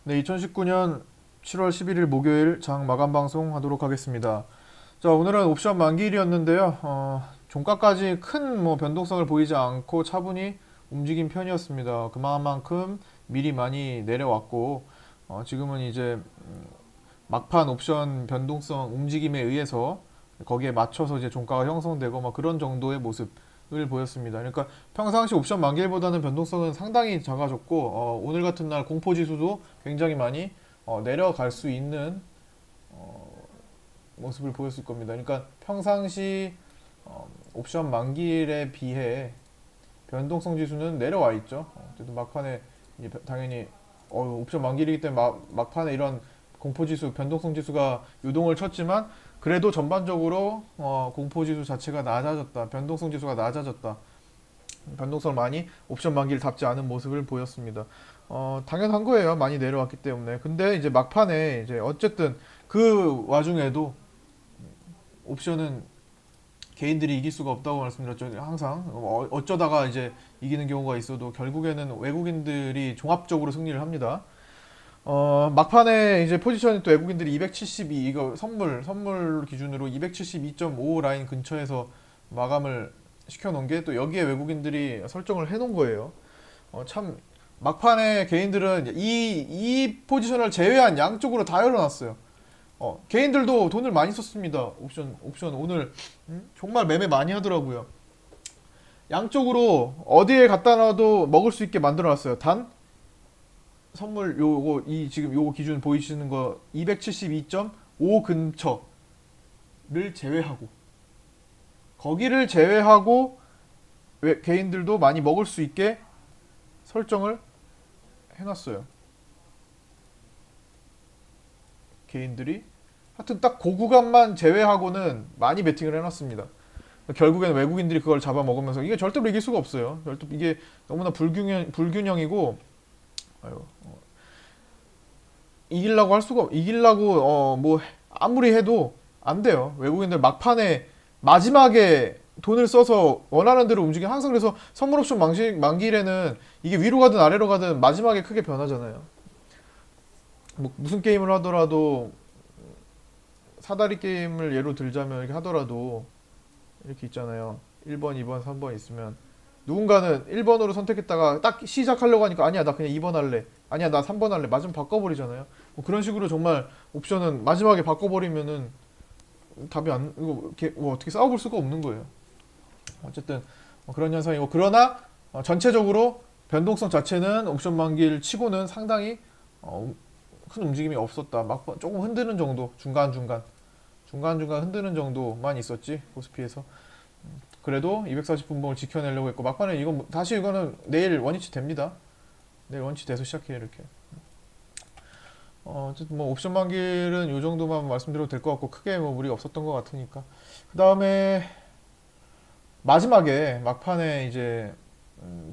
네, 2019년 7월 11일 목요일 장 마감 방송 하도록 하겠습니다. 자, 오늘은 옵션 만기일이었는데요. 종가까지 큰 변동성을 보이지 않고 차분히 움직인 편이었습니다. 그만큼 미리 많이 내려왔고, 지금은 이제 막판 옵션 변동성 움직임에 의해서 거기에 맞춰서 이제 종가가 형성되고 그런 정도의 모습을 보였습니다. 그러니까 평상시 옵션 만기일보다는 변동성은 상당히 작아졌고, 오늘 같은 날 공포 지수도 굉장히 많이 내려갈 수 있는 모습을 보였을 겁니다. 그러니까 평상시 옵션 만기일에 비해 변동성 지수는 내려와 있죠. 어쨌든 막판에 이제 당연히 옵션 만기일이기 때문에 막판에 이런 공포지수, 변동성 지수가 유동을 쳤지만 그래도 전반적으로 공포지수 자체가 낮아졌다, 변동성 지수가 낮아졌다, 변동성을 많이 옵션 만기를 답지 않은 모습을 보였습니다. 당연한 거예요. 많이 내려왔기 때문에. 근데 이제 막판에 이제 어쨌든 그 와중에도 옵션은 개인들이 이길 수가 없다고 말씀드렸죠. 항상 어쩌다가 이제 이기는 경우가 있어도 결국에는 외국인들이 종합적으로 승리를 합니다. 막판에 이제 포지션이 또 외국인들이 272, 이거 선물 기준으로 272.5 라인 근처에서 마감을 시켜놓은 게 또 여기에 외국인들이 설정을 해놓은 거예요. 참 막판에 개인들은 이 포지션을 제외한 양쪽으로 다 열어놨어요. 개인들도 돈을 많이 썼습니다. 옵션 오늘 정말 매매 많이 하더라고요. 양쪽으로 어디에 갖다 놔도 먹을 수 있게 만들어놨어요. 단 선물 요거 이 지금 요거 기준 보이시는 거 272.5 근처를 제외하고, 거기를 제외하고 개인들도 많이 먹을 수 있게 설정을 해놨어요. 개인들이 하여튼 딱 그 구간만 제외하고는 많이 베팅을 해놨습니다. 결국에는 외국인들이 그걸 잡아먹으면서 이게 절대로 이길 수가 없어요. 절대 이게 너무나 불균형이고, 아유, 이기려고 뭐 아무리 해도 안 돼요. 외국인들 막판에 마지막에 돈을 써서 원하는 대로 움직여. 항상 그래서 선물 옵션 만기일에는 이게 위로 가든 아래로 가든 마지막에 크게 변하잖아요. 뭐 무슨 게임을 하더라도 사다리 게임을 예로 들자면 이렇게 하더라도 이렇게 있잖아요. 1번, 2번, 3번 있으면 누군가는 1번으로 선택했다가 딱 시작하려고 하니까 아니야 나 그냥 2번 할래, 아니야 나 3번 할래, 마지막 바꿔버리잖아요. 뭐 그런 식으로 정말 옵션은 마지막에 바꿔버리면은 답이 안, 뭐 어떻게 싸워볼 수가 없는 거예요. 어쨌든 그런 현상이고, 그러나 전체적으로 변동성 자체는 옵션 만기일 치고는 상당히 큰 움직임이 없었다. 막 조금 흔드는 정도, 중간중간 흔드는 정도만 있었지 코스피에서. 그래도 240분봉을 지켜내려고 했고, 막판에 이거는 내일 원위치 됩니다. 내일 원위치 돼서 시작해요 이렇게. 어쨌든 뭐 옵션 만기일은 이 정도만 말씀드려도 될 것 같고, 크게 뭐 무리 없었던 것 같으니까. 그 다음에 마지막에 막판에 이제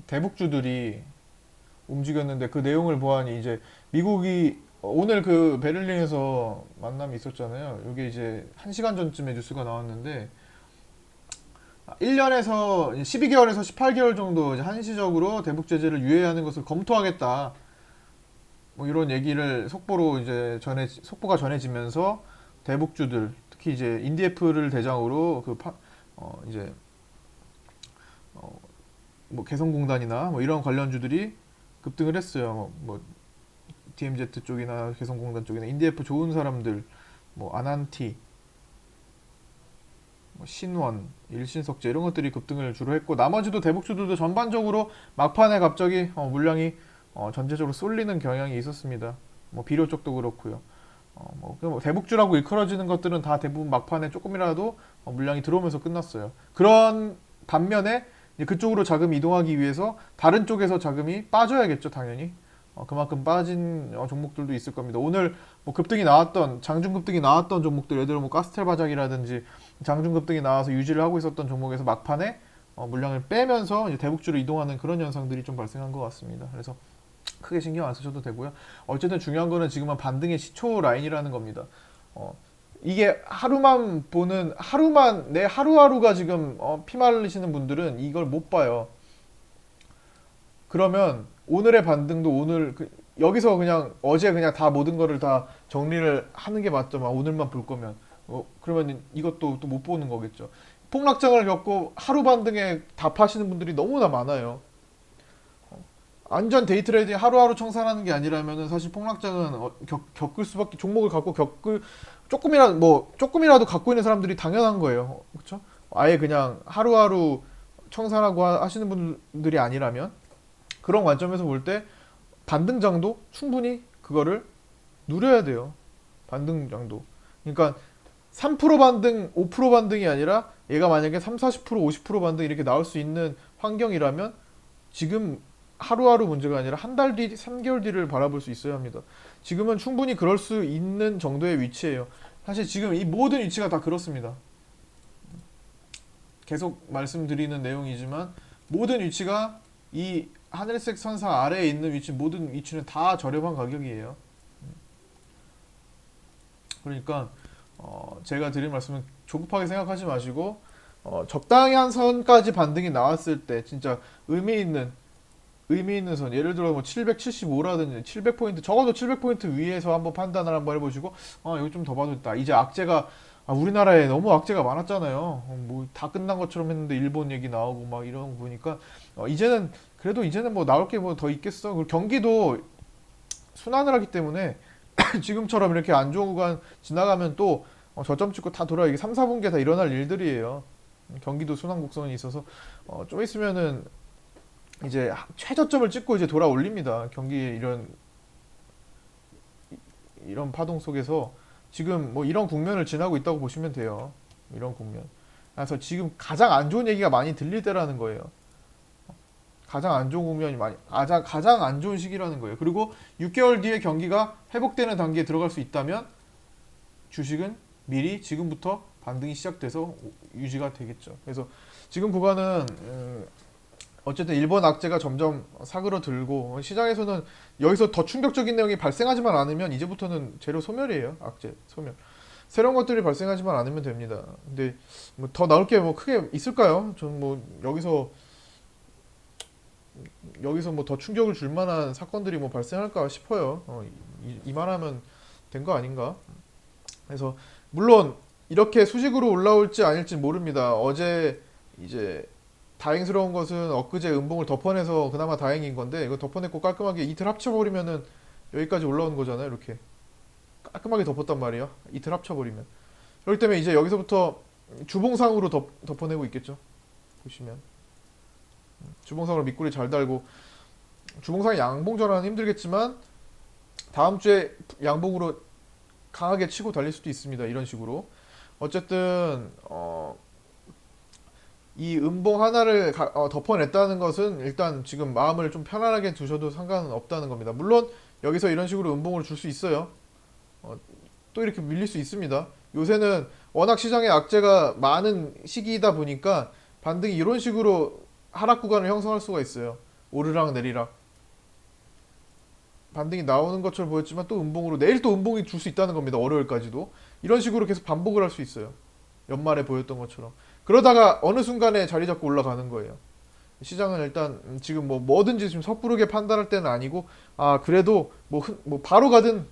대북주들이 움직였는데, 그 내용을 보아니 이제 미국이 오늘 그 베를린에서 만남이 있었잖아요. 이게 이제 1시간 전쯤에 뉴스가 나왔는데, 1년에서 12개월에서 18개월 정도 이제 한시적으로 대북 제재를 유예하는 것을 검토하겠다. 뭐 이런 얘기를 속보가 전해지면서 대북주들, 특히 이제 인디에프를 대상으로 이제 뭐 개성공단이나 뭐 이런 관련주들이 급등을 했어요. 뭐 DMZ 쪽이나 개성공단 쪽이나 인디에프 좋은 사람들, 뭐 아난티, 뭐 신원, 일신석재 이런 것들이 급등을 주로 했고, 나머지도 대북주들도 전반적으로 막판에 갑자기 물량이 전체적으로 쏠리는 경향이 있었습니다. 뭐 비료 쪽도 그렇고요. 뭐 대북주라고 일컬어지는 것들은 다 대부분 막판에 조금이라도 물량이 들어오면서 끝났어요. 그런 반면에 이제 그쪽으로 자금이 이동하기 위해서 다른 쪽에서 자금이 빠져야겠죠, 당연히. 그만큼 빠진 종목들도 있을 겁니다. 오늘 뭐 장중 급등이 나왔던 종목들, 예를 들어 뭐 가스텔 바작이라든지 장중 급등이 나와서 유지를 하고 있었던 종목에서 막판에 물량을 빼면서 이제 대북주로 이동하는 그런 현상들이 좀 발생한 것 같습니다. 그래서 크게 신경 안 쓰셔도 되고요. 어쨌든 중요한 거는 지금은 반등의 시초 라인이라는 겁니다. 이게 내 하루하루가 지금 피말리시는 분들은 이걸 못 봐요. 그러면 오늘의 반등도 여기서 그냥 어제 그냥 다 모든 거를 다 정리를 하는 게 맞죠. 막 오늘만 볼 거면 그러면 이것도 또 못 보는 거겠죠. 폭락장을 겪고 하루 반등에 답하시는 분들이 너무나 많아요. 안전 데이 트레이딩 하루하루 청산하는 게 아니라면은 사실 폭락장은 겪을 수밖에 종목을 갖고 겪을 조금이라도 갖고 있는 사람들이 당연한 거예요. 그렇죠? 아예 그냥 하루하루 청산하고 하시는 분들이 아니라면 그런 관점에서 볼 때 반등장도 충분히 그거를 누려야 돼요. 반등장도. 그러니까 3% 반등, 5% 반등이 아니라 얘가 만약에 3, 40%, 50% 반등 이렇게 나올 수 있는 환경이라면 지금 하루하루 문제가 아니라 한 달 뒤, 3개월 뒤를 바라볼 수 있어야 합니다. 지금은 충분히 그럴 수 있는 정도의 위치예요. 사실 지금 이 모든 위치가 다 그렇습니다. 계속 말씀드리는 내용이지만 모든 위치가 이 하늘색 선상 아래에 있는 위치 모든 위치는 다 저렴한 가격이에요. 그러니까 제가 드린 말씀은 조급하게 생각하지 마시고 적당히 한 선까지 반등이 나왔을 때 진짜 의미 있는 선 예를 들어 뭐 775라든지 700포인트 적어도 700포인트 위에서 한번 판단을 한번 해보시고 여기 좀 더 봐도 됐다. 이제 악재가 우리나라에 너무 악재가 많았잖아요. 뭐 다 끝난 것처럼 했는데 일본 얘기 나오고 막 이런 거 보니까 이제는 그래도 이제는 뭐 나올 게 뭐 더 있겠어. 그리고 경기도 순환을 하기 때문에 지금처럼 이렇게 안 좋은 구간 지나가면 또 저점 찍고 다 돌아 이게 3, 4분기에 다 일어날 일들이에요. 경기도 순환 곡선이 있어서 좀 있으면은 이제 최저점을 찍고 이제 돌아 올립니다. 경기 이런 파동 속에서 지금 뭐 이런 국면을 지나고 있다고 보시면 돼요. 이런 국면. 그래서 지금 가장 안 좋은 얘기가 많이 들릴 때라는 거예요. 가장 안 좋은 국면이 가장 안 좋은 시기라는 거예요. 그리고 6개월 뒤에 경기가 회복되는 단계에 들어갈 수 있다면 주식은 미리 지금부터 반등이 시작돼서 유지가 되겠죠. 그래서 지금 구간은 어쨌든 일본 악재가 점점 사그러들고 시장에서는 여기서 더 충격적인 내용이 발생하지만 않으면 이제부터는 재료 소멸이에요. 악재 소멸. 새로운 것들이 발생하지만 않으면 됩니다. 근데 뭐 더 나올 게 뭐 크게 있을까요? 저는 뭐 여기서 뭐 더 충격을 줄 만한 사건들이 뭐 발생할까 싶어요. 이만하면 된 거 아닌가? 그래서 물론 이렇게 수직으로 올라올지 아닐지 모릅니다. 어제 이제 다행스러운 것은 엊그제 음봉을 덮어내서 그나마 다행인 건데 이거 덮어냈고 깔끔하게 이틀 합쳐버리면은 여기까지 올라오는 거잖아요. 이렇게 깔끔하게 덮었단 말이에요. 이틀 합쳐버리면. 그렇기 때문에 이제 여기서부터 주봉상으로 덮어내고 있겠죠. 보시면 주봉상으로 밑구리 잘 달고 주봉상의 양봉 전환은 힘들겠지만 다음 주에 양봉으로 강하게 치고 달릴 수도 있습니다. 이런 식으로 어쨌든 이 음봉 하나를 덮어냈다는 것은 일단 지금 마음을 좀 편안하게 두셔도 상관은 없다는 겁니다. 물론 여기서 이런 식으로 음봉을 줄 수 있어요. 또 이렇게 밀릴 수 있습니다. 요새는 워낙 시장에 악재가 많은 시기이다 보니까 반등이 이런 식으로 하락 구간을 형성할 수가 있어요. 오르락 내리락. 반등이 나오는 것처럼 보였지만 또 음봉으로 내일 또 음봉이 줄 수 있다는 겁니다. 월요일까지도. 이런 식으로 계속 반복을 할 수 있어요. 연말에 보였던 것처럼. 그러다가 어느 순간에 자리 잡고 올라가는 거예요. 시장은 일단 지금 뭐 뭐든지 지금 섣부르게 판단할 때는 아니고 그래도 뭐 바로 가든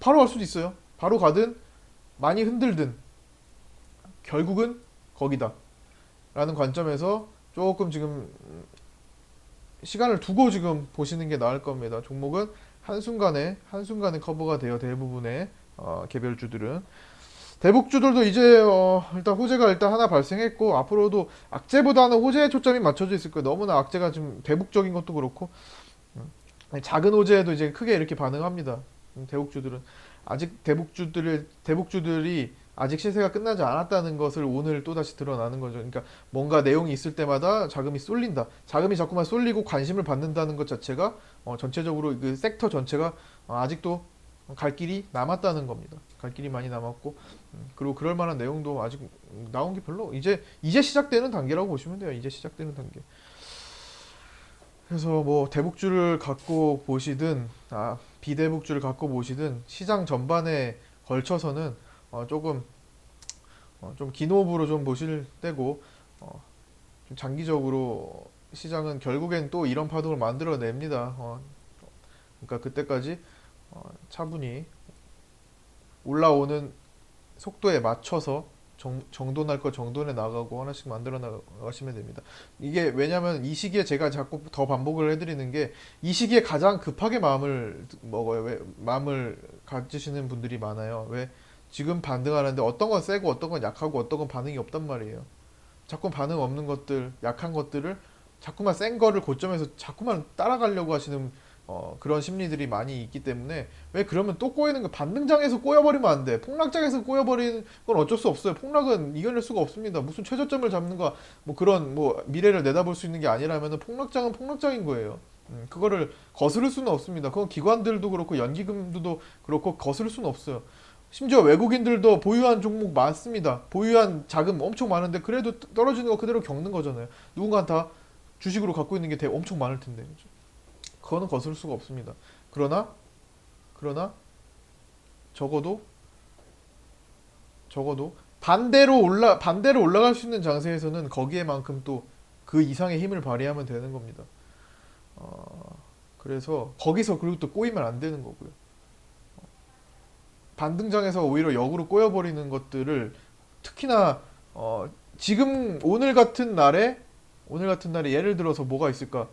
바로 갈 수도 있어요. 바로 가든 많이 흔들든 결국은 거기다 라는 관점에서 조금 지금 시간을 두고 지금 보시는 게 나을 겁니다. 종목은 한순간에 커버가 돼요. 대부분의 개별주들은. 대북주들도 이제 일단 호재가 일단 하나 발생했고 앞으로도 악재보다는 호재에 초점이 맞춰져 있을 거예요. 너무나 악재가 좀 대북적인 것도 그렇고 작은 호재에도 이제 크게 이렇게 반응합니다. 대북주들은 아직 대북주들이 아직 시세가 끝나지 않았다는 것을 오늘 또다시 드러나는 거죠. 그러니까 뭔가 내용이 있을 때마다 자금이 쏠린다. 자금이 자꾸만 쏠리고 관심을 받는다는 것 자체가 전체적으로 그 섹터 전체가 아직도 갈 길이 남았다는 겁니다. 갈 길이 많이 남았고 그리고 그럴 만한 내용도 아직 나온 게 별로 이제 시작되는 단계라고 보시면 돼요. 이제 시작되는 단계. 그래서 뭐 대북주를 갖고 보시든 비대북주를 갖고 보시든 시장 전반에 걸쳐서는 조금 좀 긴 호흡으로 좀 보실 때고 좀 장기적으로 시장은 결국엔 또 이런 파동을 만들어냅니다. 그러니까 그때까지 차분히 올라오는 속도에 맞춰서 정돈할 거 정돈해 나가고 하나씩 만들어 나가시면 됩니다. 이게 왜냐면 이 시기에 제가 자꾸 더 반복을 해드리는 게 이 시기에 가장 급하게 마음을 먹어요. 왜 마음을 가지시는 분들이 많아요. 왜 지금 반등하는데 어떤 건 세고 어떤 건 약하고 어떤 건 반응이 없단 말이에요. 자꾸 반응 없는 것들, 약한 것들을 자꾸만 센 거를 고점에서 자꾸만 따라가려고 하시는 그런 심리들이 많이 있기 때문에 왜 그러면 또 꼬이는 거 반등장에서 꼬여버리면 안 돼. 폭락장에서 꼬여버리는 건 어쩔 수 없어요. 폭락은 이겨낼 수가 없습니다. 무슨 최저점을 잡는 거 뭐 그런 뭐 미래를 내다볼 수 있는 게 아니라면 폭락장은 폭락장인 거예요. 그거를 거스를 수는 없습니다. 그건 기관들도 그렇고 연기금도 그렇고 거스를 수는 없어요. 심지어 외국인들도 보유한 종목 많습니다. 보유한 자금 엄청 많은데 그래도 떨어지는 거 그대로 겪는 거잖아요. 누군가 다 주식으로 갖고 있는 게 엄청 많을 텐데. 그죠? 그거는 거스를 수가 없습니다. 그러나 적어도 반대로 올라갈 수 있는 장세에서는 거기에만큼 또 그 이상의 힘을 발휘하면 되는 겁니다. 그래서 거기서 그리고 또 꼬이면 안 되는 거고요. 반등장에서 오히려 역으로 꼬여버리는 것들을 특히나 지금 오늘 같은 날에 예를 들어서 뭐가 있을까?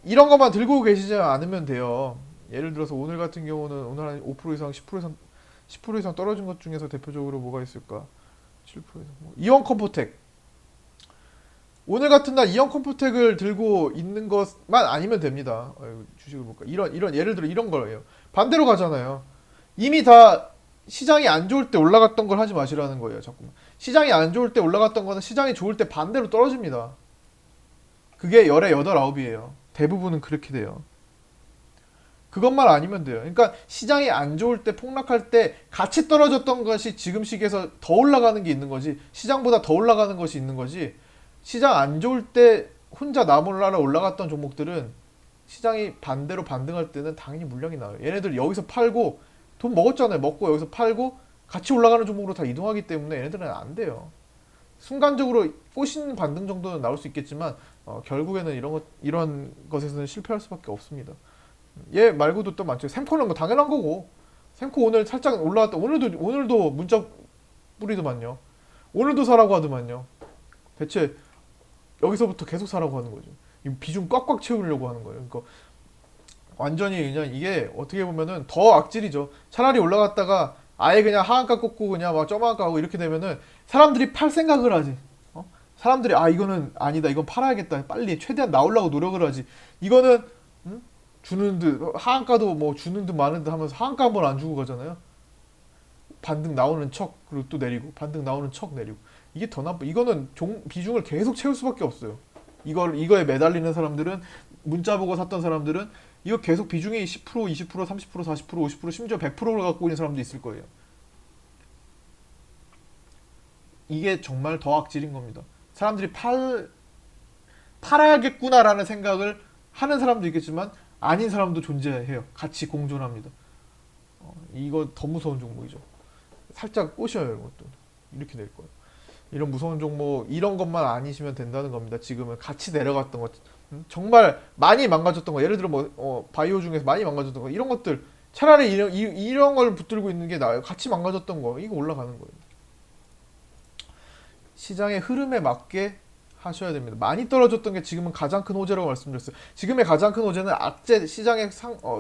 이런 것만 들고 계시지 않으면 돼요. 예를 들어서 오늘 같은 경우는 오늘 한 5% 이상, 10% 이상 떨어진 것 중에서 대표적으로 뭐가 있을까? 7% 이상. 이원 컴포텍. 오늘 같은 날 이원 컴포텍을 들고 있는 것만 아니면 됩니다. 주식을 볼까? 이런 예를 들어 이런 거예요. 반대로 가잖아요. 이미 다 시장이 안 좋을 때 올라갔던 걸 하지 마시라는 거예요. 자꾸만. 시장이 안 좋을 때 올라갔던 거는 시장이 좋을 때 반대로 떨어집니다. 그게 열의 여덟 아홉이에요. 대부분은 그렇게 돼요. 그것만 아니면 돼요. 그러니까 시장이 안 좋을 때 폭락할 때 같이 떨어졌던 것이 지금 시기에서 더 올라가는 게 있는 거지 시장보다 더 올라가는 것이 있는 거지 시장 안 좋을 때 혼자 나몰라라 올라갔던 종목들은 시장이 반대로 반등할 때는 당연히 물량이 나와요. 얘네들 여기서 팔고 돈 먹었잖아요. 먹고 여기서 팔고 같이 올라가는 종목으로 다 이동하기 때문에 얘네들은 안 돼요. 순간적으로 꼬시는 반등 정도는 나올 수 있겠지만 결국에는 이런 것에서는 실패할 수밖에 없습니다. 얘 말고도 또 많죠. 샘코는 뭐 당연한 거고. 샘코 오늘 살짝 올라왔다. 오늘도 문자 뿌리더만요. 오늘도 사라고 하더만요. 대체 여기서부터 계속 사라고 하는 거죠. 이 비중 꽉꽉 채우려고 하는 거예요. 그러니까 완전히 그냥 이게 어떻게 보면은 더 악질이죠. 차라리 올라갔다가 아예 그냥 하한가 꽂고 그냥 막 점한가 하고 이렇게 되면은 사람들이 팔 생각을 하지. 사람들이 이거는 아니다. 이건 팔아야겠다. 빨리 최대한 나오려고 노력을 하지. 이거는 주는 듯 하한가도 뭐 주는 듯 마는 듯 하면서 하한가 한 번 안 주고 가잖아요. 반등 나오는 척 그리고 또 내리고 반등 나오는 척 내리고 이게 더 나빠. 이거는 비중을 계속 채울 수밖에 없어요. 이거에 매달리는 사람들은 문자 보고 샀던 사람들은 이거 계속 비중이 10%, 20%, 30%, 40%, 50% 심지어 100%를 갖고 있는 사람도 있을 거예요. 이게 정말 더 악질인 겁니다. 사람들이 팔아야겠구나라는 생각을 하는 사람도 있겠지만 아닌 사람도 존재해요. 같이 공존합니다. 이거 더 무서운 종목이죠. 살짝 꼬셔요. 이것도 이렇게 될 거예요. 이런 무서운 종목 이런 것만 아니시면 된다는 겁니다. 지금은 같이 내려갔던 것 정말 많이 망가졌던 거 예를 들어 뭐 바이오 중에서 많이 망가졌던 거 이런 것들 차라리 이런 걸 붙들고 있는 게 나아요. 같이 망가졌던 거 이거 올라가는 거예요. 시장의 흐름에 맞게 하셔야 됩니다. 많이 떨어졌던 게 지금은 가장 큰 호재라고 말씀드렸어요. 지금의 가장 큰 호재는 악재 시장의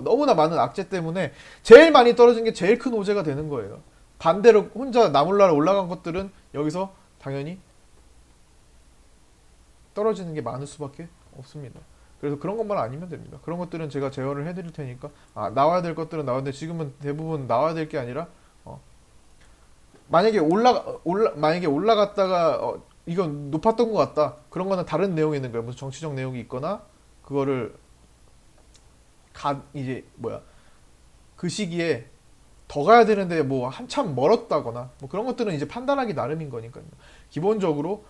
너무나 많은 악재 때문에 제일 많이 떨어진 게 제일 큰 호재가 되는 거예요. 반대로 혼자 나몰라라 올라간 것들은 여기서 당연히 떨어지는 게 많을 수밖에 없습니다. 그래서 그런 것만 아니면 됩니다. 그런 것들은 제가 제어를 해드릴 테니까 나와야 될 것들은 나왔는데 지금은 대부분 나와야 될 게 아니라 만약에 올라갔다가 이건 높았던 것 같다. 그런 거는 다른 내용이 있는 거예요. 무슨 정치적 내용이 있거나 그거를 그 시기에 더 가야 되는데 뭐 한참 멀었다거나 뭐 그런 것들은 이제 판단하기 나름인 거니까요. 기본적으로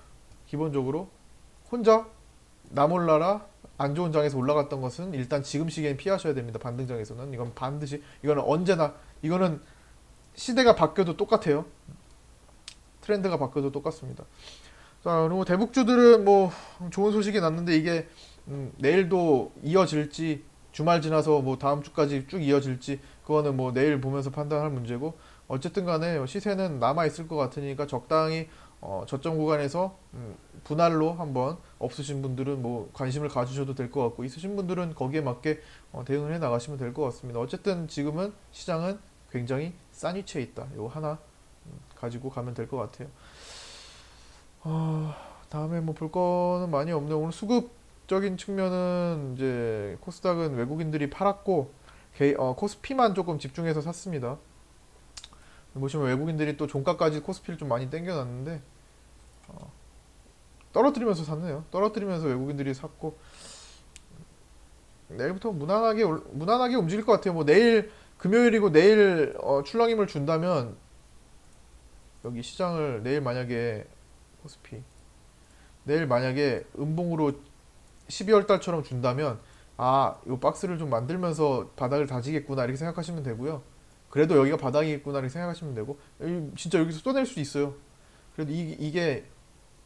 혼자 나몰라라 안 좋은 장에서 올라갔던 것은 일단 지금 시기엔 피하셔야 됩니다. 반등장에서는 이건 반드시 이거는 언제나 이거는 시대가 바뀌어도 똑같아요. 트렌드가 바뀌어도 똑같습니다. 자, 그리고 대북주들은 뭐 좋은 소식이 났는데 이게 내일도 이어질지 주말 지나서 뭐 다음 주까지 쭉 이어질지 그거는 뭐 내일 보면서 판단할 문제고 어쨌든 간에 시세는 남아 있을 것 같으니까 적당히 저점 구간에서 분할로 한번 없으신 분들은 뭐 관심을 가주셔도 될 것 같고 있으신 분들은 거기에 맞게 대응을 해 나가시면 될 것 같습니다. 어쨌든 지금은 시장은 굉장히 싼 위치에 있다. 이거 하나 가지고 가면 될 것 같아요. 다음에 뭐 볼 거는 많이 없네요. 오늘 수급적인 측면은 이제 코스닥은 외국인들이 팔았고 코스피만 조금 집중해서 샀습니다. 보시면 외국인들이 또 종가까지 코스피를 좀 많이 땡겨놨는데 떨어뜨리면서 샀네요. 떨어뜨리면서 외국인들이 샀고 내일부터 무난하게 움직일 것 같아요. 뭐 내일 금요일이고 내일 출렁임을 준다면 여기 시장을 내일 만약에 코스피 내일 만약에 음봉으로 12월 달처럼 준다면 이 박스를 좀 만들면서 바닥을 다지겠구나 이렇게 생각하시면 되고요. 그래도 여기가 바닥이겠구나 이렇게 생각하시면 되고 진짜 여기서 쏟아낼 수도 있어요. 그래도 이게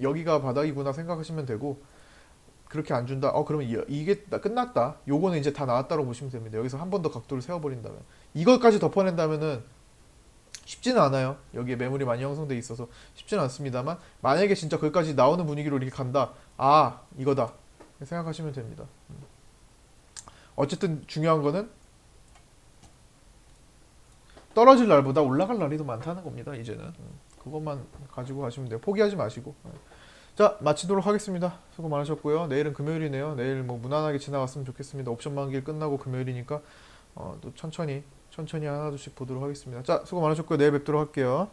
여기가 바닥이구나 생각하시면 되고 그렇게 안 준다. 그러면 이게 끝났다. 요거는 이제 다 나왔다고 보시면 됩니다. 여기서 한 번 더 각도를 세워버린다면 이것까지 덮어낸다면은 쉽지는 않아요. 여기에 매물이 많이 형성돼 있어서 쉽지는 않습니다만 만약에 진짜 거기까지 나오는 분위기로 이렇게 간다. 이거다. 생각하시면 됩니다. 어쨌든 중요한 거는 떨어질 날보다 올라갈 날이 더 많다는 겁니다. 이제는 그것만 가지고 가시면 돼요. 포기하지 마시고. 자, 마치도록 하겠습니다. 수고 많으셨고요. 내일은 금요일이네요. 내일 뭐 무난하게 지나갔으면 좋겠습니다. 옵션 만기일 끝나고 금요일이니까 또 천천히 하나둘씩 보도록 하겠습니다. 자, 수고 많으셨고요. 내일 뵙도록 할게요.